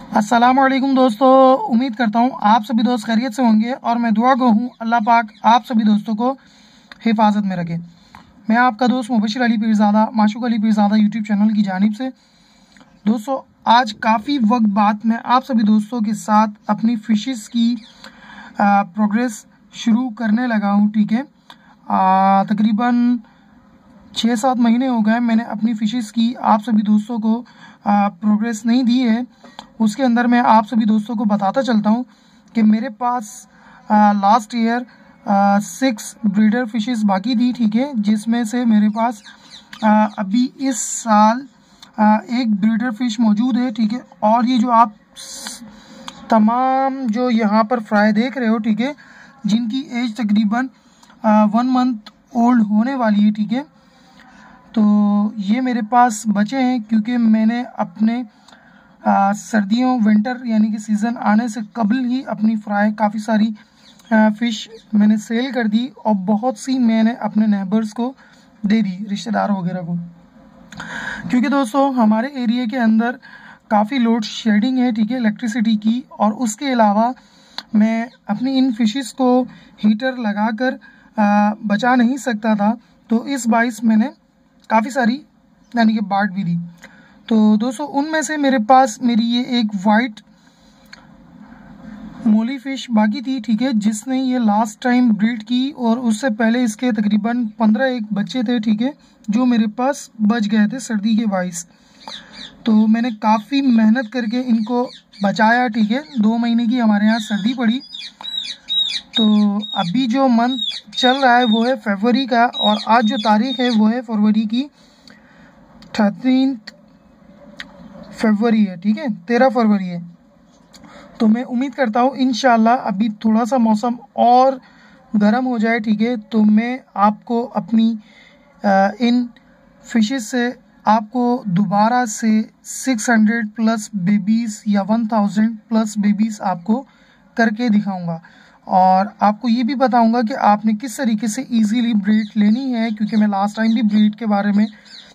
अस्सलामुअलैकुम दोस्तों, उम्मीद करता हूँ आप सभी दोस्त खैरियत से होंगे और मैं दुआ गो हूँ अल्लाह पाक आप सभी दोस्तों को हिफाजत में रखे। मैं आपका दोस्त मुबशिर अली पीरज़ादा माशूक अली पीरज़ादा यूट्यूब चैनल की जानिब से दोस्तों आज काफ़ी वक्त बाद मैं आप सभी दोस्तों के साथ अपनी फ़िशेस की प्रोग्रेस शुरू करने लगा हूँ। ठीक है, तकरीबन 6-7 महीने हो गए मैंने अपनी फ़िशेस की आप सभी दोस्तों को प्रोग्रेस नहीं दी है। उसके अंदर मैं आप सभी दोस्तों को बताता चलता हूँ कि मेरे पास लास्ट ईयर 6 ब्रीडर फिशेस बाकी थी। ठीक है, जिसमें से मेरे पास अभी इस साल एक ब्रीडर फिश मौजूद है। ठीक है, और ये जो आप तमाम जो यहाँ पर फ्राई देख रहे हो, ठीक है, जिनकी एज तकरीबन 1 मंथ ओल्ड होने वाली है। ठीक है, तो ये मेरे पास बचे हैं क्योंकि मैंने अपने सर्दियों विंटर यानी कि सीज़न आने से कबल ही अपनी फ्राई काफ़ी सारी फ़िश मैंने सेल कर दी और बहुत सी मैंने अपने नेबर्स को दे दी, रिश्तेदार वगैरह को, क्योंकि दोस्तों हमारे एरिया के अंदर काफ़ी लोड शेडिंग है। ठीक है, इलेक्ट्रिसिटी की, और उसके अलावा मैं अपनी इन फिशेस को हीटर लगाकर बचा नहीं सकता था, तो इस बाइस मैंने काफ़ी सारी यानी कि बांट भी दी। तो दोस्तों उनमें से मेरे पास मेरी ये एक वाइट मोली फिश बाकी थी। ठीक है, जिसने ये लास्ट टाइम ब्रीड की और उससे पहले इसके तकरीबन 15 एक बच्चे थे। ठीक है, जो मेरे पास बच गए थे सर्दी के बाइस। तो मैंने काफ़ी मेहनत करके इनको बचाया। ठीक है, 2 महीने की हमारे यहाँ सर्दी पड़ी। तो अभी जो मंथ चल रहा है वो है फरवरी का, और आज जो तारीख है वो है फरवरी की 13 फरवरी है। ठीक है, 13 फरवरी है। तो मैं उम्मीद करता हूँ इंशाल्लाह अभी थोड़ा सा मौसम और गर्म हो जाए। ठीक है, तो मैं आपको अपनी इन फिशेस से आपको दोबारा से 600 प्लस बेबीज़ या 1000 प्लस बेबीज़ आपको करके दिखाऊंगा, और आपको ये भी बताऊंगा कि आपने किस तरीके से इजीली ब्रीड लेनी है, क्योंकि मैं लास्ट टाइम भी ब्रीड के बारे में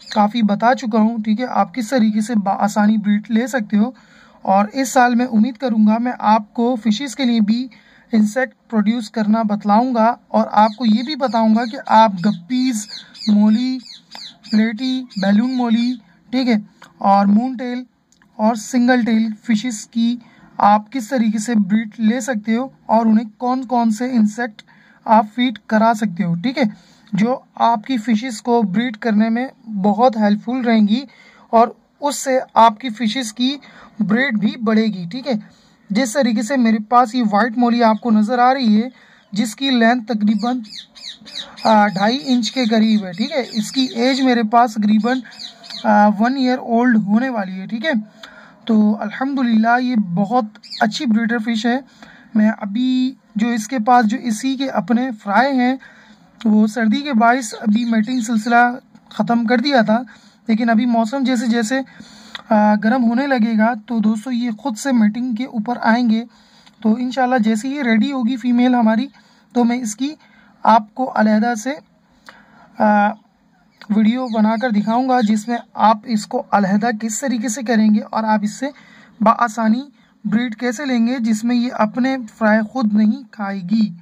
काफ़ी बता चुका हूँ। ठीक है, आप किस तरीके से आसानी ब्रीड ले सकते हो, और इस साल मैं उम्मीद करूँगा मैं आपको फिशेस के लिए भी इंसेक्ट प्रोड्यूस करना बतलाऊँगा, और आपको ये भी बताऊँगा कि आप गप्पीज़, मोली, प्लेटी, बैलून मोली, ठीक है, और मून टेल और सिंगल टेल फिशेस की आप किस तरीके से ब्रीड ले सकते हो, और उन्हें कौन कौन से इंसेक्ट आप फीड करा सकते हो। ठीक है, जो आपकी फिशेस को ब्रीड करने में बहुत हेल्पफुल रहेंगी, और उससे आपकी फिशेस की ब्रीड भी बढ़ेगी। ठीक है, जिस तरीके से मेरे पास ये वाइट मोली आपको नज़र आ रही है, जिसकी लेंथ तकरीबन 2.5 इंच के करीब है। ठीक है, इसकी एज मेरे पास तकरीबन 1 ईयर ओल्ड होने वाली है। ठीक है, तो अल्हम्दुलिल्लाह ये बहुत अच्छी ब्रीडर फिश है। मैं अभी जो इसके पास जो इसी के अपने फ्राई हैं, वो सर्दी के बाइस अभी मेटिंग सिलसिला ख़त्म कर दिया था, लेकिन अभी मौसम जैसे जैसे गर्म होने लगेगा तो दोस्तों ये ख़ुद से मेटिंग के ऊपर आएंगे। तो इंशाल्लाह जैसे ये रेडी होगी फ़ीमेल हमारी, तो मैं इसकी आपको अलहदा से वीडियो बनाकर दिखाऊंगा, जिसमें आप इसको अलहदा किस तरीके से करेंगे और आप इससे बआसानी ब्रीड कैसे लेंगे, जिसमें ये अपने फ्राई खुद नहीं खाएगी।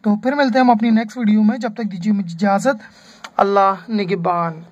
तो फिर मिलते हैं हम अपनी नेक्स्ट वीडियो में, जब तक दीजिए मुझे इजाज़त। अल्लाह निगहबान।